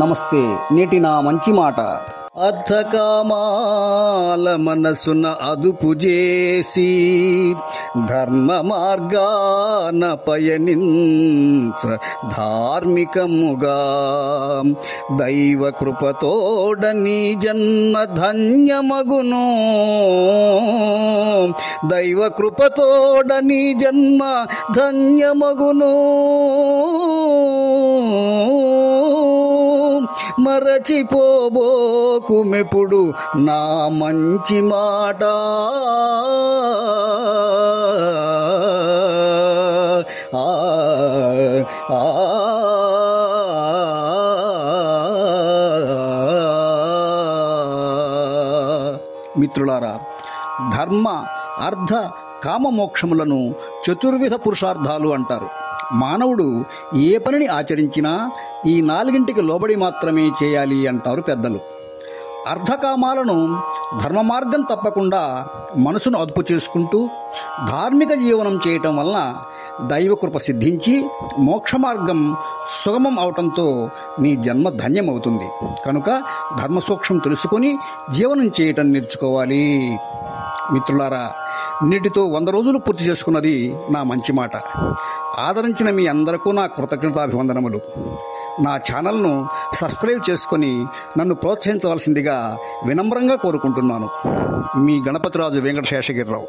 నమస్తే. నేటి నా మంచి మాట. అర్థకామాల మనసున అదుపు చేసి ధర్మ మార్గాన పయనించ ధార్మికముగా దైవ కృపతోడ నీ జన్మ ధన్యమగును. దైవ కృపతోడ నీ జన్మ ధన్యమగును. మరచిపోబోకుమెప్పుడు నా మంచి మాట. మిత్రులారా, ధర్మ అర్థ కామమోక్షములను చతుర్విధ పురుషార్థాలు అంటారు. మానవుడు ఏ పనిని ఆచరించినా ఈ నాలుగింటికి లోబడి మాత్రమే చేయాలి అంటారు పెద్దలు. అర్ధకామాలను ధర్మ మార్గం తప్పకుండా మనసును అదుపు చేసుకుంటూ ధార్మిక జీవనం చేయటం వలన దైవకృప సిద్ధించి మోక్ష మార్గం సుగమం అవటంతో నీ జన్మ ధన్యమవుతుంది. కనుక ధర్మ సూక్ష్మం తెలుసుకొని జీవనం చేయటం నేర్చుకోవాలి. మిత్రులారా, నేటితో 100 రోజులు పూర్తి చేసుకున్నది నా మంచి మాట. ఆదరించిన మీ అందరికీ నా కృతజ్ఞతాభివందనములు. నా ఛానల్ను సబ్స్క్రైబ్ చేసుకొని నన్ను ప్రోత్సహించవలసిందిగా వినమ్రంగా కోరుకుంటున్నాను. మీ గణపతిరాజు వెంకట శేషగిరిరావు.